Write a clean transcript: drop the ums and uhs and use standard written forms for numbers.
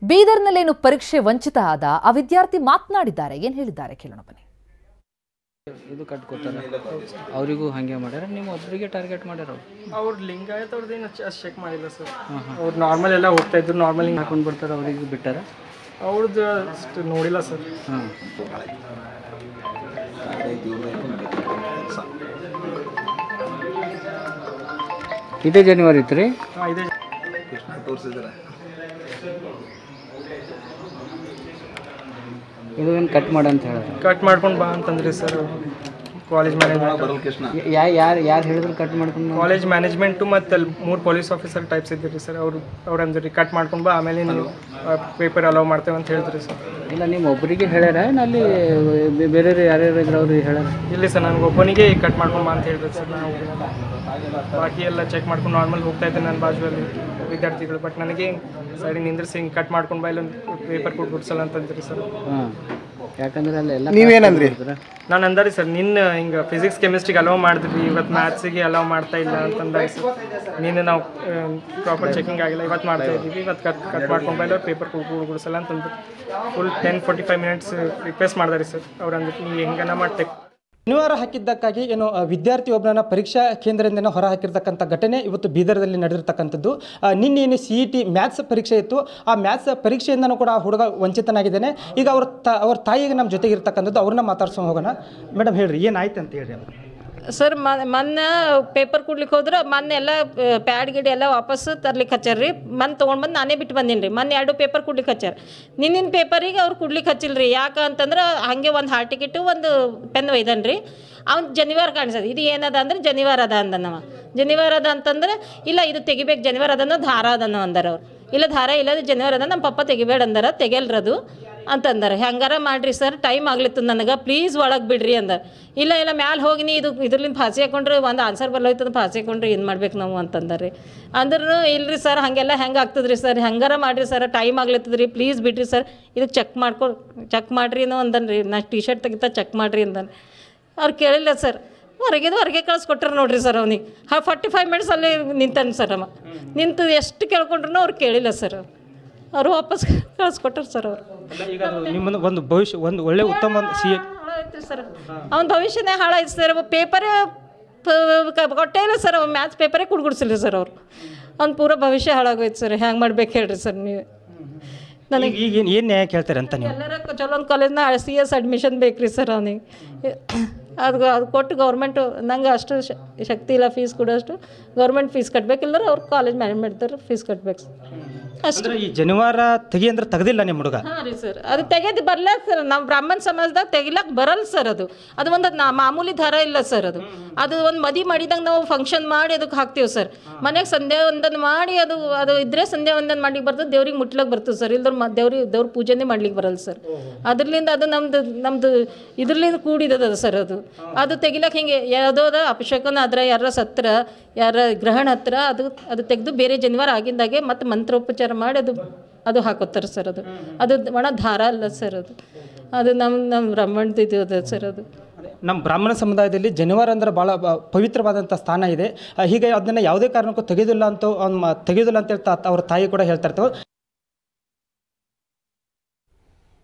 ಬೀದರ್ನಲ್ಲೇನು ಪರೀಕ್ಷೆ ವಂಚಿತ ಆದ ಆ ವಿದ್ಯಾರ್ಥಿ ಮಾತನಾಡಿದ್ದಾರೆ. ಏನು ಹೇಳಿದ್ದಾರೆ ಕೇಳೋಣ ಬನ್ನಿ. ಇದು ಕಟ್ಕೋತಾರೆ ಅವರಿಗೂ ಹಾಗೆ ಮಾಡ್ಯಾರ, ನಿಮ್ಮ ಒಬ್ಬರಿಗೆ ಟಾರ್ಗೆಟ್ ಮಾಡ್ಯಾರ. ಅವ್ರ ಲಿಂಗಾಯತ್ ಅವ್ರದ್ದೇನು ಅಷ್ಟು ಚೆಕ್ ಮಾಡಿಲ್ಲ ಸರ್. ಅವ್ರು ನಾರ್ಮಲ್ ಎಲ್ಲ ಹೋಗ್ತಾ ಇದ್ರು, ನಾರ್ಮಲ್ ಹಿಂಗೆ ಹಾಕೊಂಡು ಬಿಡ್ತಾರೆ, ಅವರಿಗೆ ಬಿಟ್ಟಾರ. ಅವ್ರದ್ದು ಅಷ್ಟು ನೋಡಿಲ್ಲ ಸರ್. ಹಾಂ, ಇದೇ ಜನವರಿ ಇತ್ತು ರೀ. ಹಾಂ, ಇದೆ. ಇದು ಏನು ಕಟ್ ಮಾಡ ಅಂತ ಹೇಳಿದ್ರು. ಕಟ್ ಮಾಡ್ಕೊಂಡು ಬಾ ಅಂತಂದ್ರಿ ಸರ್ ಕಾಲೇಜ್ ಮ್ಯಾನೇಜ್ಮೆಂಟ್. ಯಾರು ಹೇಳಿದ್ರು ಕಟ್ ಮಾಡ್ಕೊಂಡು? ಕಾಲೇಜ್ ಮ್ಯಾನೇಜ್ಮೆಂಟು ಮತ್ತು ಅಲ್ಲಿ 3 ಪೊಲೀಸ್ ಆಫೀಸರ್ ಟೈಪ್ಸ್ ಇದ್ದಿರಿ ಸರ್. ಅವ್ರು ಅಂದ್ರಿ ಕಟ್ ಮಾಡ್ಕೊಂಡು ಬಾ, ಆಮೇಲೆ ನೀವು ಪೇಪರ್ ಅಲೌ ಮಾಡ್ತೇವೆ ಅಂತ ಹೇಳಿದ್ರಿ ಸರ್. ಇಲ್ಲ, ನಿಮ್ಮ ಒಬ್ಬರಿಗೆ ಹೇಳ್ಯಾರ, ಅಲ್ಲಿ ಬೇರೆ ಯಾರ್ಯಾರು ಇದ್ರು ಅವ್ರಿಗೆ ಹೇಳ್ಯಾರ? ಇಲ್ಲಿ ಸರ್ ನನಗೆ ಒಬ್ಬನಿಗೆ ಕಟ್ ಮಾಡ್ಕೊಂಡು ಬಾ ಅಂತ ಹೇಳಿದ್ರಿ ಸರ್. ನಾವು ಬಾಕಿ ಎಲ್ಲ ಚೆಕ್ ಮಾಡ್ಕೊಂಡು ನಾರ್ಮಲ್ ಹೋಗ್ತಾ ಇದ್ದೆ ನನ್ನ ಬಾಜುವಲ್ಲಿ ವಿದ್ಯಾರ್ಥಿಗಳು. ಬಟ್ ನನಗೆ ಸೈಡಿಗೆ ನಿಂದ್ರಿಸಿ ಹಿಂಗೆ ಕಟ್ ಮಾಡ್ಕೊಂಡು ಬಾ, ಇಲ್ಲೊಂದು ಪೇಪರ್ ಕೊಟ್ಟು ಬಿಡ್ಸಲ್ಲ ಅಂತಂದ್ರಿ ಸರ್. ಹಾಂ, ಯಾಕಂದ್ರೆ ಅಲ್ಲೆಲ್ಲ ನೀವೇನಂದ್ರಿ? ನಾನು ಅಂದಾರಿ ಸರ್, ನಿನ್ನ ಹಿಂಗೆ ಫಿಸಿಕ್ಸ್ ಕೆಮಿಸ್ಟ್ರಿಗೆ ಅಲೌ ಮಾಡಿದ್ರಿ, ಇವತ್ತು ಮ್ಯಾಥ್ಸಿಗೆ ಅಲೌ ಮಾಡ್ತಾ ಇಲ್ಲ ಅಂತಂದಾರಿ ಸರ್. ನಿನ್ನೆ ನಾವು ಪ್ರಾಪರ್ ಚೆಕಿಂಗ್ ಆಗಿಲ್ಲ, ಇವತ್ತು ಮಾಡ್ತಾ ಇದ್ದೀವಿ, ಇವತ್ತು ಕಟ್ ಮಾಡ್ಕೊಂಡು ಬೈಲ ಪೇಪರ್ ಕೊಡ್ಸಲ್ಲ ಅಂತಂದ್ರೆ ಫುಲ್ 10-45 ಮಿನಿಟ್ಸ್ ರಿಕ್ವೆಸ್ಟ್ ಮಾಡಿದಾರೆ ಸರ್. ಅವ್ರು ಅಂದ್ರೆ ನೀವು ಹೆಂಗನ ಮಾಡ್ತೇವೆ. ಶನಿವಾರ ಹಾಕಿದ್ದಕ್ಕಾಗಿ ಏನು ವಿದ್ಯಾರ್ಥಿಯೊಬ್ಬರನ್ನ ಪರೀಕ್ಷಾ ಕೇಂದ್ರದಿಂದ ಹೊರ ಹಾಕಿರ್ತಕ್ಕಂಥ ಘಟನೆ ಇವತ್ತು ಬೀದರ್ದಲ್ಲಿ ನಡೆದಿರ್ತಕ್ಕಂಥದ್ದು. ನಿನ್ನೆ ಏನು CET ಮ್ಯಾಥ್ಸ್ ಪರೀಕ್ಷೆ ಇತ್ತು, ಆ ಮ್ಯಾಥ್ಸ್ ಪರೀಕ್ಷೆಯಿಂದನೂ ಕೂಡ ಆ ಹುಡುಗ ವಂಚಿತನಾಗಿದ್ದಾನೆ. ಈಗ ಅವ್ರ ತಾಯಿಗೆ ನಮ್ಮ ಜೊತೆಗೆ ಇರ್ತಕ್ಕಂಥದ್ದು, ಅವ್ರನ್ನ ಮಾತಾಡ್ಸ್ಕೊಂಡು ಹೋಗೋಣ. ಮೇಡಮ್ ಹೇಳ್ರಿ, ಏನಾಯ್ತು ಅಂತ ಹೇಳಿ. ಸರ್, ಮೊನ್ನೆ ಪೇಪರ್ ಕೊಡ್ಲಿಕ್ಕೆ ಹೋದ್ರೆ ಮೊನ್ನೆ ಎಲ್ಲ ಪ್ಯಾಡ್ ಗಿಡ್ ಎಲ್ಲ ವಾಪಸ್ ತರ್ಲಿಕ್ಕೆ ಹಚ್ಚಾರ ರೀ. ಮೊನ್ನೆ ತೊಗೊಂಡ್ಬಂದು ನಾನೇ ಬಿಟ್ಟು ಬಂದೀನಿ ರೀ. ಮೊನ್ನೆ 2 ಪೇಪರ್ ಕೊಡ್ಲಿಕ್ಕೆ ಹಚ್ಚಾರ. ನಿನ್ನಿನ ಪೇಪರಿಗೆ ಅವ್ರು ಕೊಡ್ಲಿಕ್ಕೆ ಹಚ್ಚಿಲ್ಲ ರೀ. ಯಾಕೆ ಅಂತಂದ್ರೆ ಹಾಗೆ ಒಂದು ಹಾಲ್ ಟಿಕೆಟು ಒಂದು ಪೆನ್ ಒಯ್ದಾನೆ ರೀ. ಅವ್ನು ಜನಿವಾರ ಕಾಣಿಸೋದು, ಇದು ಏನದ ಅಂದ್ರೆ ಜನಿವಾರ ಅದ ಅಂದನವ. ಜನಿವಾರ ಅದ ಅಂತಂದ್ರೆ ಇಲ್ಲ ಇದು ತೆಗಿಬೇಕು, ಜನಿವಾರ ಅದನ್ನ ಧಾರ ಅದನ್ನು ಅಂದಾರ ಅವ್ರು. ಇಲ್ಲ ಧಾರ ಇಲ್ಲ, ಅದು ಜನಿವಾರ ಅದ, ನಮ್ಮ ಪಪ್ಪ ತೆಗಿಬೇಡ ಅಂದಾರ, ತೆಗೆಲ್ರದು ಅಂತಂದಾರೆ. ಹೆಂಗಾರ ಮಾಡಿರಿ ಸರ್, ಟೈಮ್ ಆಗ್ಲಿತ್ತು ನನಗೆ, ಪ್ಲೀಸ್ ಒಳಗೆ ಬಿಡ್ರಿ ಅಂದಾರೆ. ಇಲ್ಲ ಮ್ಯಾಲೆ ಹೋಗಿನಿ, ಇದ್ರಲಿಂದ ಫಾಸಿ ಹಾಕೊಂಡ್ರೆ ಒಂದು ಆನ್ಸರ್ ಬರೋಯ್ತದ, ಫಾಸಿ ಹಾಕೊಂಡ್ರೆ ಏನು ಮಾಡ್ಬೇಕು ನಾವು ಅಂತಂದಾರೆ. ಅಂದ್ರೂ ಇಲ್ರಿ ಸರ್, ಹಾಗೆಲ್ಲ ಹೆಂಗೆ ಆಗ್ತದ್ರಿ ಸರ್, ಹೆಂಗಾರ ಮಾಡಿರಿ ಸರ್, ಟೈಮ್ ಆಗ್ಲತ್ತದ ರೀ, ಪ್ಲೀಸ್ ಬಿಡ್ರಿ ಸರ್, ಇದಕ್ಕೆ ಚೆಕ್ ಮಾಡಿರಿ ಅನ್ನೋ ಅಂದನ್ ರೀ. ನಾ ಟಿ-ಶರ್ಟ್ ತೆಗಿತಾ ಚೆಕ್ ಮಾಡಿರಿ ಅಂದನ್. ಅವ್ರು ಕೇಳಿಲ್ಲ ಸರ್, ಹೊರಗೆ ಕಳಿಸ್ಕೊಟ್ರು ನೋಡ್ರಿ ಸರ್. ಅವ್ನಿಗೆ 45 ಮಿನಿಟ್ಸ್ ಅಲ್ಲಿ ನಿಂತಾನೆ ಸರ್. ಅವ ನಿಂತು ಎಷ್ಟು ಕೇಳ್ಕೊಂಡ್ರು ಅವ್ರು ಕೇಳಿಲ್ಲ ಸರ್. ಅವರು ವಾಪಸ್ ಕಳಿಸ್ಕೊಟ್ರು ಸರ್. ಅವರು ಈಗ ನಿಮ್ಮನ್ನು ಒಂದು ಭವಿಷ್ಯ, ಒಂದು ಒಳ್ಳೆ ಉತ್ತಮ ಹಾಳಾಯ್ತು ಸರ್. ಅವನ ಭವಿಷ್ಯನೇ ಹಾಳಾಯ್ತು ಸರ್. ಪೇಪರೇ ಕೊಟ್ಟೇ ಇಲ್ಲ ಸರ್. ಅವ್ನು ಮ್ಯಾಥ್ಸ್ ಪೇಪರೇ ಕುಡ್ಗುಡ್ಸಿಲ್ಲ ಸರ್. ಅವರು ಅವ್ನ ಪೂರ ಭವಿಷ್ಯ ಹಾಳಾಗೋಯ್ತು ಸರ್. ಹೆಂಗೆ ಮಾಡ್ಬೇಕು ಹೇಳ್ರಿ ಸರ್ ನೀವು. ನನಗೆ ಈಗ ಏನು ನ್ಯಾಯ ಕೇಳ್ತಾರೆ ಅಂತ ನೀವು? ಎಲ್ಲರ ಚಲೋ ಒಂದು ಕಾಲೇಜ್ನ CS ಅಡ್ಮಿಷನ್ ಬೇಕು ರೀ ಸರ್ ಅವನಿಗೆ. ಅದು ಕೊಟ್ಟು ಗೌರ್ಮೆಂಟು, ನಂಗೆ ಅಷ್ಟು ಶಕ್ತಿ ಇಲ್ಲ ಫೀಸ್ ಕೊಡೋಷ್ಟು. ಗೌರ್ಮೆಂಟ್ ಫೀಸ್ ಕಟ್ಟಬೇಕಿಲ್ಲರ ಅವ್ರು ಕಾಲೇಜ್ ಮ್ಯಾನೇಜ್ಮೆಂಟ್ದವ್ರು ಫೀಸ್ ಕಟ್ಬೇಕು ಸರ್. ಅಷ್ಟು. ಈ ಜನಿವಾರ ತೆಗಿ ಅಂದ್ರೆ ತೆಗೆದಿಲ್ಲ ನಿಮ್ಮ ಹುಡುಗ? ಹಾಂ ರೀ ಸರ್, ಅದು ತೆಗೆದು ಬರಲ್ಲ ಸರ್. ನಮ್ಮ ಬ್ರಾಹ್ಮಣ ಸಮಾಜದಾಗ ತೆಗಿಲಕ್ಕೆ ಬರಲ್ಲ ಸರ್. ಅದು ಒಂದು ಮಾಮೂಲಿ ದಾರ ಇಲ್ಲ ಸರ್. ಅದು ಒಂದು ಮದಿ ಮಾಡಿದಾಗ ನಾವು ಫಂಕ್ಷನ್ ಮಾಡಿ ಅದಕ್ಕೆ ಹಾಕ್ತೀವಿ ಸರ್. ಮನೆಗೆ ಸಂಧ್ಯಾ ಒಂದನ್ನು ಮಾಡಿ ಅದು ಇದ್ರೆ ಸಂಧ್ಯಾ ಒಂದನ್ನು ಮಾಡ್ಲಿಕ್ಕೆ ಬರ್ತದೆ, ದೇವ್ರಿಗೆ ಮುಟ್ಲಿಕ್ಕೆ ಬರ್ತದೆ ಸರ್. ಇಲ್ದ್ರ ದೇವ್ರ ಪೂಜೆನೇ ಮಾಡ್ಲಿಕ್ಕೆ ಬರಲ್ಲ ಸರ್. ಅದ್ರಲಿಂದ ಅದು ನಮ್ಮದು ಇದ್ರಲಿಂದ ಕೂಡಿದದ ಸರ್. ಅದು ತೆಗಿಲಕ್ಕೆ ಹಿಂಗೆ ಯಾವುದೋ ಅಪಶಕನ ಆದ್ರೆ, ಯಾರ ಸತ್ರ, ಯಾರ ಗ್ರಹಣ ಹತ್ರ ಅದು ತೆಗೆದು ಬೇರೆ ಜನಿವಾರ ಆಗಿಂದಾಗೆ ಮತ್ತೆ ಮಂತ್ರೋಪಚಾರ ಮಾಡಿ ಅದು ಹಾಕೋತಾರೆ ಸರ್. ಅದು ಒಣ ದಾರ ಅಲ್ಲ ಸರ್. ಅದು ನಮ್ಮ ಬ್ರಾಹ್ಮಣದ ಇದು ಅದ ಸರ್. ನಮ್ಮ ಬ್ರಾಹ್ಮಣ ಸಮುದಾಯದಲ್ಲಿ ಜನಿವಾರ ಅಂದ್ರೆ ಭಾಳ ಪವಿತ್ರವಾದಂಥ ಸ್ಥಾನ ಇದೆ. ಹೀಗೆ ಅದನ್ನು ಯಾವುದೇ ಕಾರಣಕ್ಕೂ ತೆಗೆಯೋದಿಲ್ಲ ಅಂತ ಹೇಳ್ತಾ ಅವ್ರ ತಾಯಿ ಕೂಡ ಹೇಳ್ತಾ ಇರ್ತಾವೆ.